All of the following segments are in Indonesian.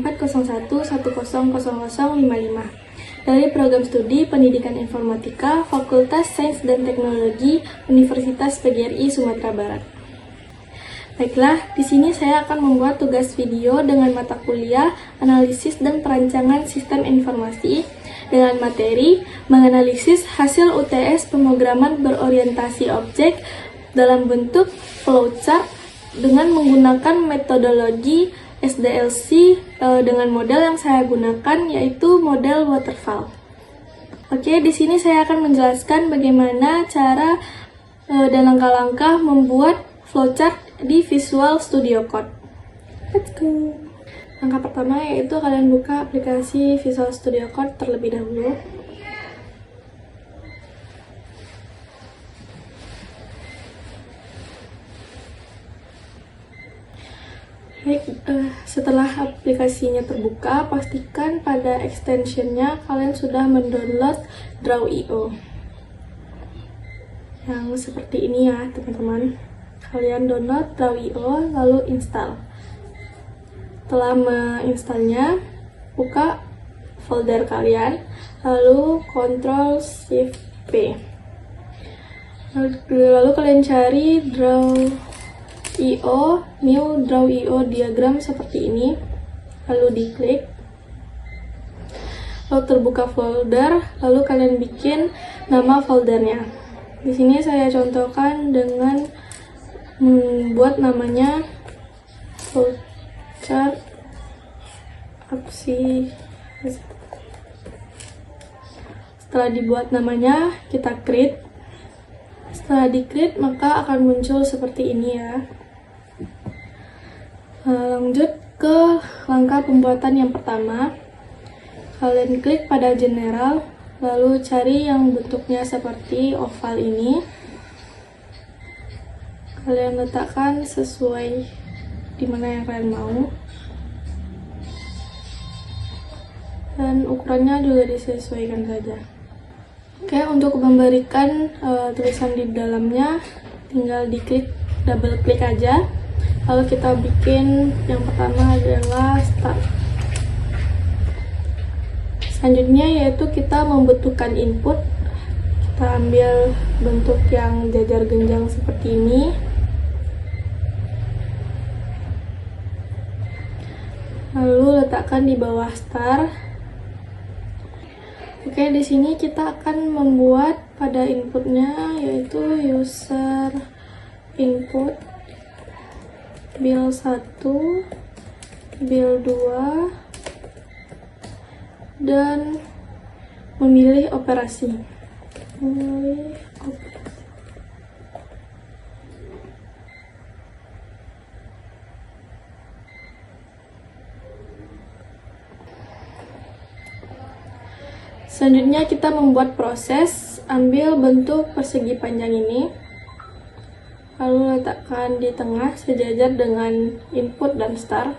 10401100055 dari Program Studi Pendidikan Informatika Fakultas Sains dan Teknologi Universitas PGRI Sumatera Barat. Baiklah, di sini saya akan membuat tugas video dengan mata kuliah Analisis dan Perancangan Sistem Informasi dengan materi menganalisis hasil UTS pemrograman berorientasi objek dalam bentuk flowchart dengan menggunakan metodologi SDLC dengan model yang saya gunakan yaitu model waterfall. Oke, di sini saya akan menjelaskan bagaimana cara dan langkah-langkah membuat flowchart di Visual Studio Code. Let's go! Langkah pertama yaitu kalian buka aplikasi Visual Studio Code terlebih dahulu. Baik, setelah aplikasinya terbuka, pastikan pada extensionnya kalian sudah mendownload Draw.io yang seperti ini ya teman-teman. Kalian download Draw.io lalu install. Setelah menginstalnya, buka folder kalian lalu Ctrl Shift P. Lalu kalian cari Draw.io, new Draw.io diagram seperti ini, lalu diklik, lalu terbuka folder, lalu kalian bikin nama foldernya. Di sini saya contohkan dengan membuat namanya flowchart aksi. Setelah dibuat namanya, kita create. Setelah di-create, maka akan muncul seperti ini ya. Lanjut ke langkah pembuatan yang pertama. Kalian klik pada general, lalu cari yang bentuknya seperti oval ini. Kalian letakkan sesuai di mana yang kalian mau. Dan ukurannya juga disesuaikan saja. Oke, untuk memberikan tulisan di dalamnya, tinggal diklik, double klik aja. Lalu kita bikin yang pertama adalah start. Selanjutnya yaitu kita membutuhkan input. Kita ambil bentuk yang jajar genjang seperti ini. Lalu letakkan di bawah star. Oke, di sini kita akan membuat pada inputnya yaitu user input build 1, build 2, dan memilih operasi. Selanjutnya kita membuat proses, ambil bentuk persegi panjang ini, lalu letakkan di tengah sejajar dengan input dan star.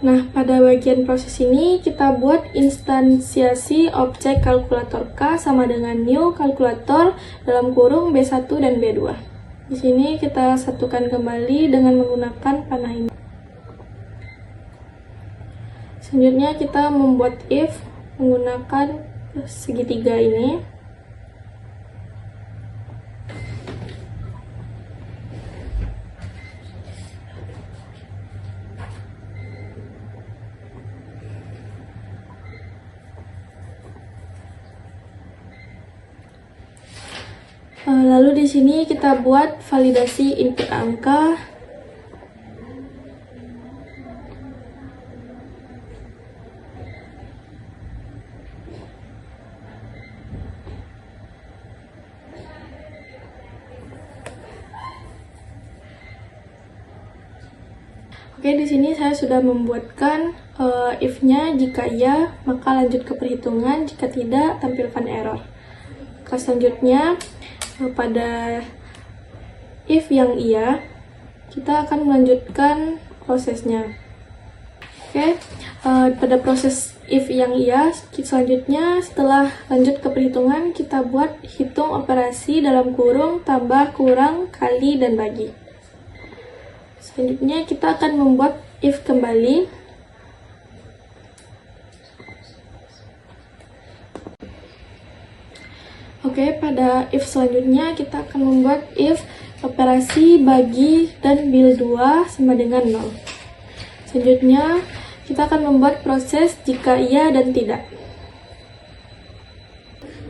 Nah, pada bagian proses ini kita buat instansiasi objek kalkulator K sama dengan new kalkulator dalam kurung B1 dan B2. Di sini kita satukan kembali dengan menggunakan panah ini. Selanjutnya kita membuat if menggunakan segitiga ini. Lalu di sini kita buat validasi input angka. Oke, di sini saya sudah membuatkan if-nya. Jika iya, maka lanjut ke perhitungan. Jika tidak, tampilkan error. Selanjutnya pada if yang iya, kita akan melanjutkan prosesnya. Oke, pada proses if yang iya, selanjutnya setelah lanjut ke perhitungan, kita buat hitung operasi dalam kurung, tambah, kurang, kali, dan bagi. Selanjutnya kita akan membuat if kembali. Oke, pada if selanjutnya kita akan membuat if operasi bagi dan bil 2 sama dengan 0. Selanjutnya kita akan membuat proses jika iya dan tidak.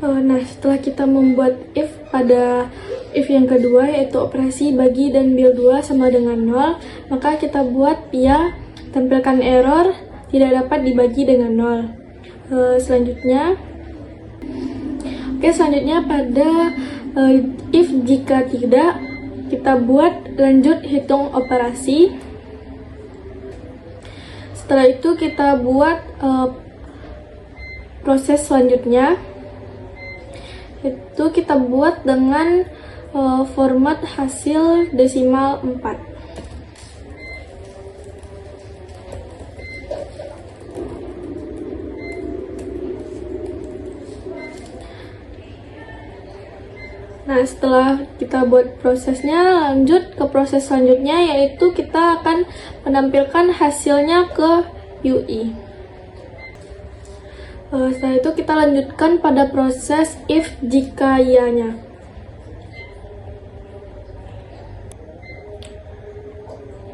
Nah, setelah kita membuat if pada if yang kedua, yaitu operasi bagi dan bil 2 sama dengan 0, maka kita buat ya tampilkan error tidak dapat dibagi dengan 0. Selanjutnya pada if jika tidak, kita buat lanjut hitung operasi. Setelah itu kita buat proses selanjutnya, itu kita buat dengan format hasil desimal 4. Nah, setelah kita buat prosesnya, lanjut ke proses selanjutnya, yaitu kita akan menampilkan hasilnya ke UI. Setelah itu kita lanjutkan pada proses if jika iya-nya.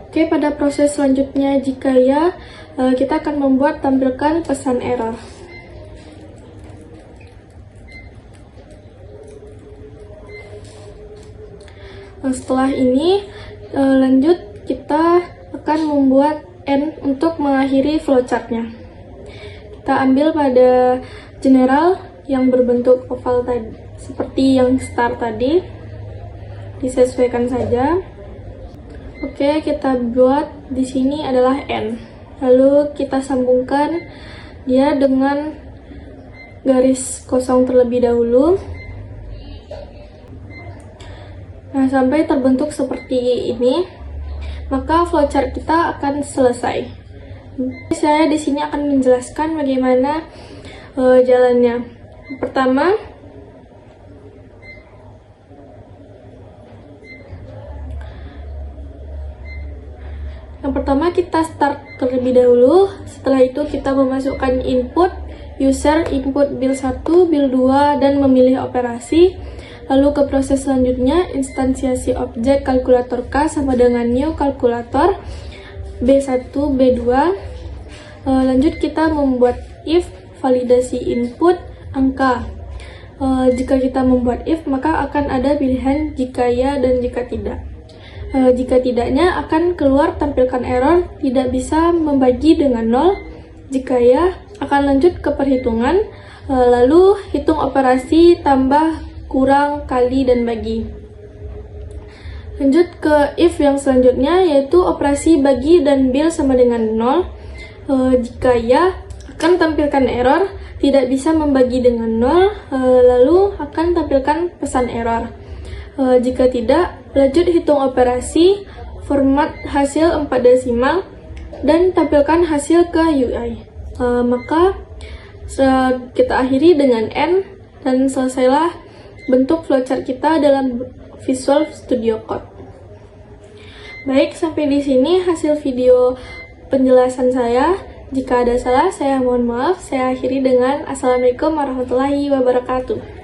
Oke, pada proses selanjutnya jika iya, kita akan membuat tampilkan pesan error. Setelah ini, lanjut kita akan membuat N untuk mengakhiri flowchartnya. Kita ambil pada general yang berbentuk oval tadi, seperti yang start tadi, disesuaikan saja. Oke, kita buat di sini adalah N. Lalu kita sambungkan dia dengan garis kosong terlebih dahulu. Nah, sampai terbentuk seperti ini, maka flowchart kita akan selesai. Saya di sini akan menjelaskan bagaimana jalannya. Yang pertama kita start terlebih dahulu. Setelah itu kita memasukkan input user, input bil 1, bil 2, dan memilih operasi. Lalu ke proses selanjutnya, instansiasi objek kalkulator K sama dengan new kalkulator B1, B2. Lanjut kita membuat if validasi input angka. Jika kita membuat if, maka akan ada pilihan jika ya dan jika tidak. Jika tidaknya akan keluar tampilkan error tidak bisa membagi dengan 0. Jika ya, akan lanjut ke perhitungan, lalu hitung operasi tambah, kurang, kali, dan bagi. Lanjut ke if yang selanjutnya, yaitu operasi bagi dan bil sama dengan 0. Jika ya, akan tampilkan error tidak bisa membagi dengan 0, lalu akan tampilkan pesan error. Jika tidak, lanjut hitung operasi, format hasil 4 desimal, dan tampilkan hasil ke UI. Maka kita akhiri dengan N, dan selesailah bentuk flowchart kita dalam Visual Studio Code. Baik, sampai di sini hasil video penjelasan saya. Jika ada salah, saya mohon maaf. Saya akhiri dengan Assalamualaikum warahmatullahi wabarakatuh.